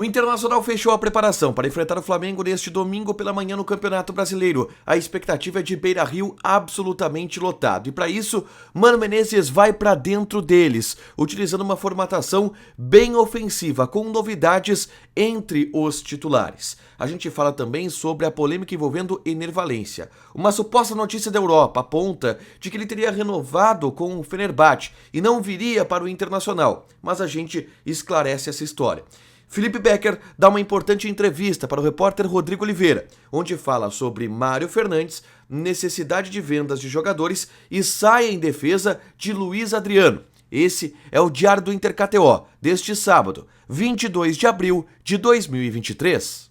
O Internacional fechou a preparação para enfrentar o Flamengo neste domingo pela manhã no Campeonato Brasileiro. A expectativa é de Beira-Rio absolutamente lotado. E para isso, Mano Menezes vai para dentro deles, utilizando uma formatação bem ofensiva, com novidades entre os titulares. A gente fala também sobre a polêmica envolvendo Ener Valencia. Uma suposta notícia da Europa aponta de que ele teria renovado com o Fenerbahçe e não viria para o Internacional. Mas a gente esclarece essa história. Felipe Becker dá uma importante entrevista para o repórter Rodrigo Oliveira, onde fala sobre Mário Fernandes, necessidade de vendas de jogadores e sai em defesa de Luiz Adriano. Esse é o Diário do Inter KTO, deste sábado, 22 de abril de 2023.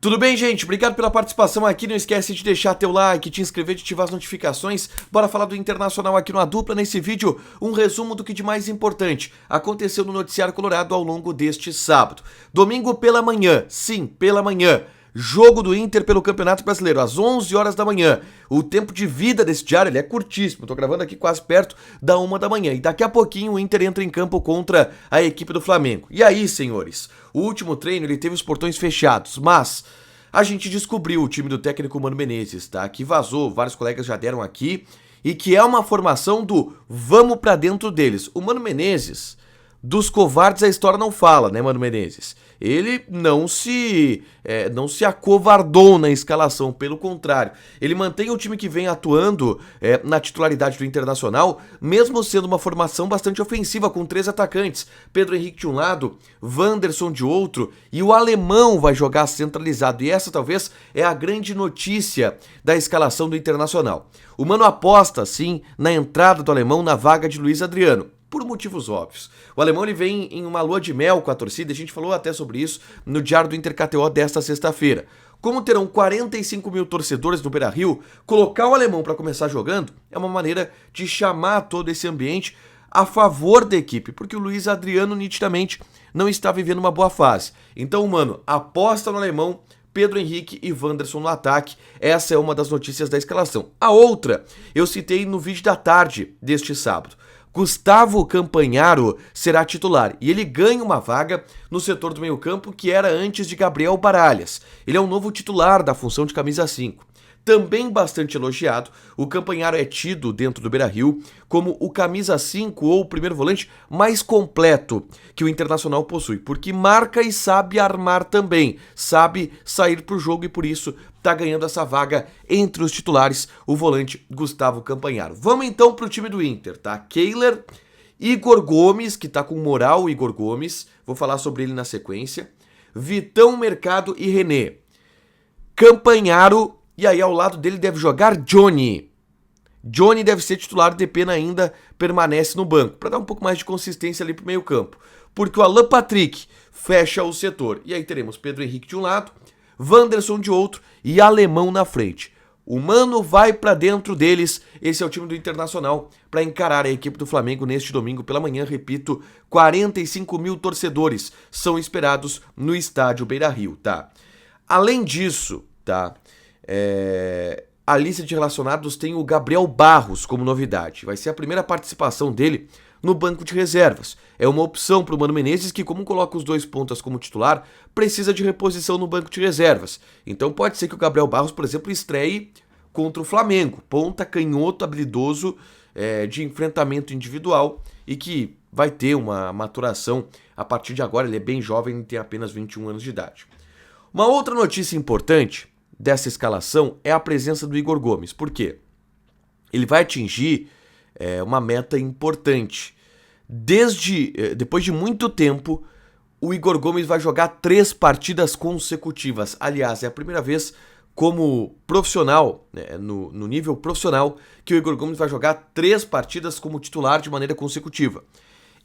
Tudo bem, gente? Obrigado pela participação aqui. Não esquece de deixar teu like, te inscrever, de ativar as notificações. Bora falar do Internacional aqui no A Dupla. Nesse vídeo, um resumo do que de mais importante aconteceu no Noticiário Colorado ao longo deste sábado. Domingo pela manhã, sim, pela manhã. Jogo do Inter pelo Campeonato Brasileiro, às 11 horas da manhã. O tempo de vida desse diário ele é curtíssimo. Tô gravando aqui quase perto da 1 da manhã. E daqui a pouquinho o Inter entra em campo contra a equipe do Flamengo. E aí, senhores? O último treino ele teve os portões fechados, mas a gente descobriu o time do técnico Mano Menezes, tá? Que vazou, vários colegas já deram aqui. E que é uma formação do vamos pra dentro deles. O Mano Menezes, dos covardes a história não fala, né, Mano Menezes? Ele não se acovardou na escalação, pelo contrário. Ele mantém o time que vem atuando na titularidade do Internacional, mesmo sendo uma formação bastante ofensiva, com 3 atacantes. Pedro Henrique de um lado, Wanderson de outro, e o alemão vai jogar centralizado. E essa talvez é a grande notícia da escalação do Internacional. O Mano aposta, sim, na entrada do alemão na vaga de Luiz Adriano, por motivos óbvios. O alemão ele vem em uma lua de mel com a torcida, a gente falou até sobre isso no Diário do Inter KTO desta sexta-feira. Como terão 45 mil torcedores no Beira-Rio, colocar o alemão para começar jogando é uma maneira de chamar todo esse ambiente a favor da equipe, porque o Luiz Adriano nitidamente não está vivendo uma boa fase. Então, mano, aposta no alemão, Pedro Henrique e Wanderson no ataque. Essa é uma das notícias da escalação. A outra, eu citei no vídeo da tarde deste sábado. Gustavo Campanharo será titular e ele ganha uma vaga no setor do meio-campo que era antes de Gabriel Baralhas. Ele é um novo titular da função de camisa 5. Também bastante elogiado, o Campanharo é tido dentro do Beira-Rio como o camisa 5 ou o primeiro volante mais completo que o Internacional possui, porque marca e sabe armar também, sabe sair pro jogo e por isso tá ganhando essa vaga entre os titulares, o volante Gustavo Campanharo. Vamos então pro time do Inter, tá? Kehler, Igor Gomes, que tá com moral, o Igor Gomes, vou falar sobre ele na sequência, Vitão, Mercado e René. Campanharo. E aí ao lado dele deve jogar Johnny. Johnny deve ser titular, Depena ainda permanece no banco, para dar um pouco mais de consistência ali pro meio campo. Porque o Alan Patrick fecha o setor. E aí teremos Pedro Henrique de um lado, Wanderson de outro e Alemão na frente. O Mano vai para dentro deles, esse é o time do Internacional, para encarar a equipe do Flamengo neste domingo pela manhã. Repito, 45 mil torcedores são esperados no estádio Beira-Rio, tá? Além disso, tá? A lista de relacionados tem o Gabriel Barros como novidade. Vai ser a primeira participação dele no banco de reservas. É uma opção para o Mano Menezes que, como coloca os dois pontas como titular, precisa de reposição no banco de reservas. Então pode ser que o Gabriel Barros, por exemplo, estreie contra o Flamengo. Ponta, canhoto, habilidoso, de enfrentamento individual e que vai ter uma maturação a partir de agora. Ele é bem jovem e tem apenas 21 anos de idade. Uma outra notícia importante dessa escalação é a presença do Igor Gomes. Por quê? Ele vai atingir uma meta importante. Depois de muito tempo, o Igor Gomes vai jogar 3 partidas consecutivas. Aliás, é a primeira vez como profissional, no nível profissional, que o Igor Gomes vai jogar 3 partidas como titular de maneira consecutiva.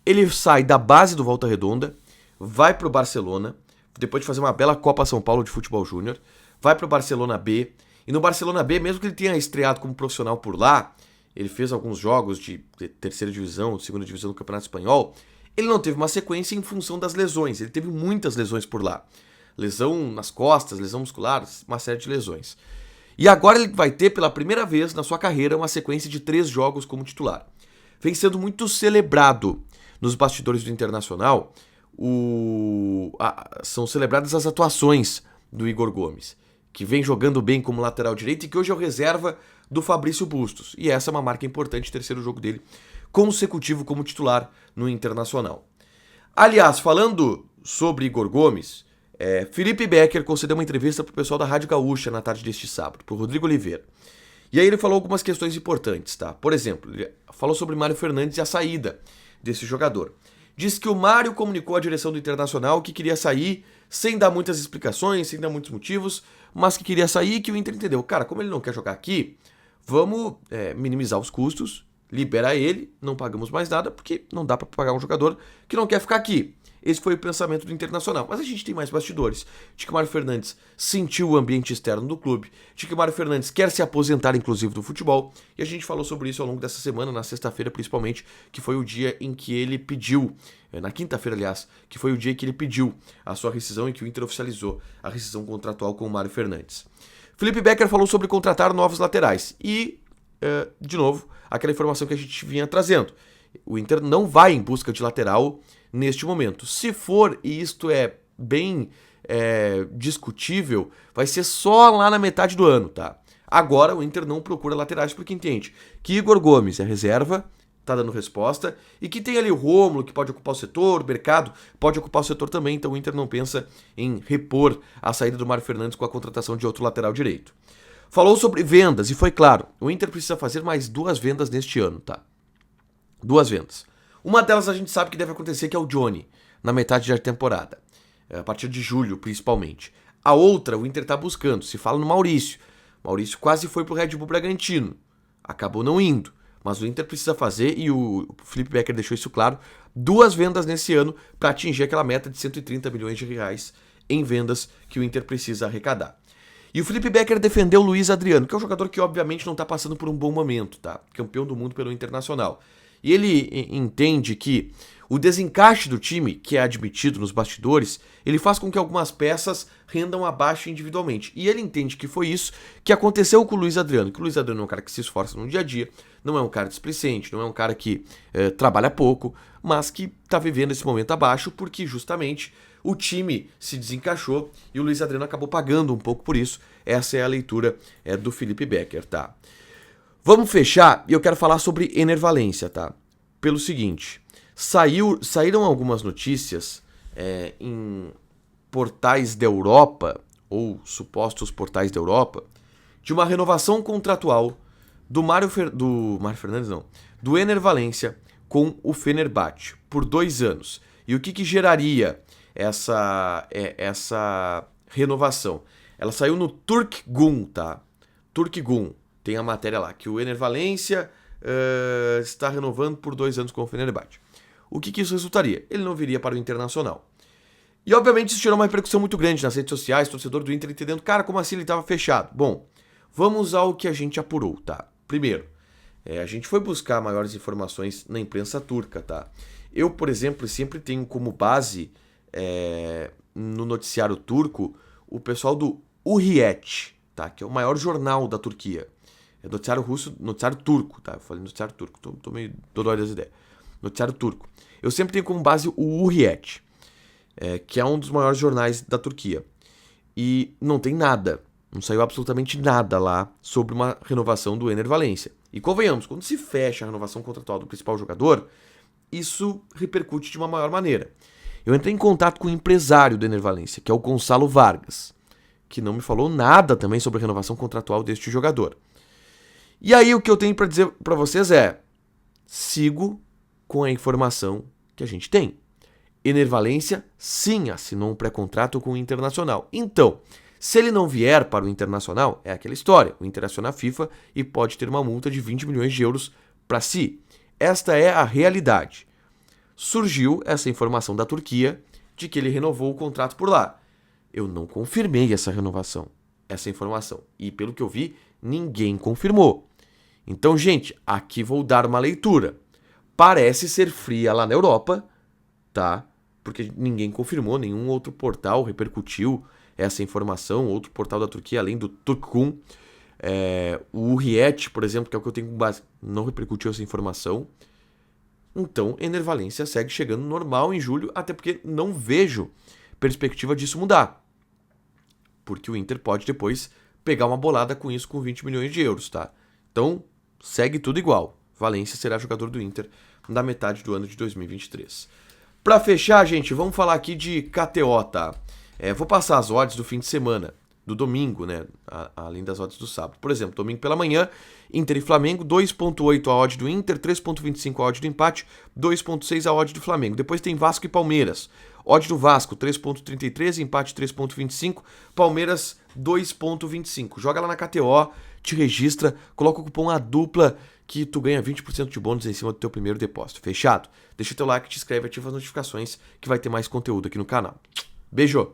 Ele sai da base do Volta Redonda, vai para o Barcelona, depois de fazer uma bela Copa São Paulo de Futebol Júnior, vai para o Barcelona B, e no Barcelona B, mesmo que ele tenha estreado como profissional por lá, ele fez alguns jogos de terceira divisão, segunda divisão do Campeonato Espanhol, ele não teve uma sequência em função das lesões, ele teve muitas lesões por lá. Lesão nas costas, lesão muscular, uma série de lesões. E agora ele vai ter pela primeira vez na sua carreira uma sequência de 3 jogos como titular. vem sendo muito celebrado nos bastidores do Internacional. São celebradas as atuações do Igor Gomes, que vem jogando bem como lateral direito e que hoje é o reserva do Fabrício Bustos. E essa é uma marca importante, terceiro jogo dele consecutivo como titular no Internacional. Aliás, falando sobre Igor Gomes, Felipe Becker concedeu uma entrevista para o pessoal da Rádio Gaúcha na tarde deste sábado, para o Rodrigo Oliveira. E aí ele falou algumas questões importantes, tá? Por exemplo, ele falou sobre Mário Fernandes e a saída desse jogador. Diz que o Mário comunicou à direção do Internacional que queria sair sem dar muitas explicações, sem dar muitos motivos, mas que queria sair e que o Inter entendeu. Cara, como ele não quer jogar aqui, vamos minimizar os custos, libera ele, não pagamos mais nada, porque não dá para pagar um jogador que não quer ficar aqui. Esse foi o pensamento do Internacional. Mas a gente tem mais bastidores. De que o Mário Fernandes sentiu o ambiente externo do clube. De que o Mário Fernandes quer se aposentar, inclusive, do futebol. E a gente falou sobre isso ao longo dessa semana, na sexta-feira principalmente, que foi o dia em que ele pediu, na quinta-feira, aliás, que foi o dia em que ele pediu a sua rescisão e que o Inter oficializou a rescisão contratual com o Mário Fernandes. Felipe Becker falou sobre contratar novos laterais. E, de novo, aquela informação que a gente vinha trazendo. O Inter não vai em busca de lateral neste momento. Se for, e isto é bem discutível, vai ser só lá na metade do ano, tá? Agora o Inter não procura laterais porque entende que Igor Gomes é reserva, tá dando resposta, e que tem ali o Rômulo que pode ocupar o setor, o Mercado pode ocupar o setor também, então o Inter não pensa em repor a saída do Mário Fernandes com a contratação de outro lateral direito. Falou sobre vendas e foi claro, o Inter precisa fazer mais 2 vendas neste ano, tá? 2 vendas. Uma delas a gente sabe que deve acontecer, que é o Johnny, na metade da temporada. A partir de julho, principalmente. A outra, o Inter está buscando. Se fala no Maurício. Maurício quase foi pro Red Bull Bragantino. Acabou não indo. Mas o Inter precisa fazer, e o Felipe Becker deixou isso claro, 2 vendas nesse ano para atingir aquela meta de 130 milhões de reais em vendas que o Inter precisa arrecadar. E o Felipe Becker defendeu o Luiz Adriano, que é um jogador que obviamente não está passando por um bom momento, tá? Campeão do mundo pelo Internacional. E ele entende que o desencaixe do time, que é admitido nos bastidores, ele faz com que algumas peças rendam abaixo individualmente. E ele entende que foi isso que aconteceu com o Luiz Adriano. Que o Luiz Adriano é um cara que se esforça no dia a dia, não é um cara displicente, não é um cara que trabalha pouco, mas que está vivendo esse momento abaixo porque justamente o time se desencaixou e o Luiz Adriano acabou pagando um pouco por isso. Essa é a leitura do Felipe Becker, tá? Vamos fechar e eu quero falar sobre Ener Valencia, tá? Pelo seguinte, saíram algumas notícias em portais da Europa, ou supostos portais da Europa, de uma renovação contratual do Ener Valencia com o Fenerbahçe por 2 anos. E o que geraria essa renovação? Ela saiu no Turk-Gun, tá? Turk-Gun. Tem a matéria lá, que o Ener Valencia está renovando por 2 anos com o Fenerbahçe. O que isso resultaria? Ele não viria para o Internacional. E obviamente isso gerou uma repercussão muito grande nas redes sociais, torcedor do Inter entendendo, cara, como assim ele estava fechado? Bom, vamos ao que a gente apurou, tá? Primeiro, a gente foi buscar maiores informações na imprensa turca, tá? Eu, por exemplo, sempre tenho como base no noticiário turco o pessoal do Hurriyet, tá? Que é o maior jornal da Turquia. É noticiário russo, noticiário turco, tá? Eu falei noticiário turco, tô meio dodói das ideias. Noticiário turco. Eu sempre tenho como base o Hurriyet, que é um dos maiores jornais da Turquia. E não tem nada, não saiu absolutamente nada lá sobre uma renovação do Ener Valencia. E convenhamos, quando se fecha a renovação contratual do principal jogador, isso repercute de uma maior maneira. Eu entrei em contato com o empresário do Ener Valencia, que é o Gonçalo Vargas, que não me falou nada também sobre a renovação contratual deste jogador. E aí o que eu tenho para dizer para vocês sigo com a informação que a gente tem. Ener Valencia, sim, assinou um pré-contrato com o Internacional. Então, se ele não vier para o Internacional, é aquela história. O Inter aciona a FIFA e pode ter uma multa de 20 milhões de euros para si. Esta é a realidade. Surgiu essa informação da Turquia de que ele renovou o contrato por lá. Eu não confirmei essa renovação, essa informação. E pelo que eu vi, ninguém confirmou. Então, gente, aqui vou dar uma leitura. Parece ser fria lá na Europa, tá? Porque ninguém confirmou, nenhum outro portal repercutiu essa informação, outro portal da Turquia, além do Turk-Gun. O Hurriyet, por exemplo, que é o que eu tenho com base, não repercutiu essa informação. Então, Ener Valencia segue chegando normal em julho, até porque não vejo perspectiva disso mudar. Porque o Inter pode depois pegar uma bolada com isso com 20 milhões de euros, tá? Então, segue tudo igual. Valencia será jogador do Inter na metade do ano de 2023. Pra fechar, gente, vamos falar aqui de KTO, tá? Vou passar as odds do fim de semana, do domingo, né? Além das odds do sábado. Por exemplo, domingo pela manhã, Inter e Flamengo, 2.8 a odd do Inter, 3.25 a odd do empate, 2.6 a odd do Flamengo. Depois tem Vasco e Palmeiras. Odd do Vasco, 3.33, empate 3.25, Palmeiras 2.25. Joga lá na KTO, te registra, coloca o cupom ADUPLA que tu ganha 20% de bônus em cima do teu primeiro depósito. Fechado? Deixa teu like, te inscreve, ativa as notificações que vai ter mais conteúdo aqui no canal. Beijo!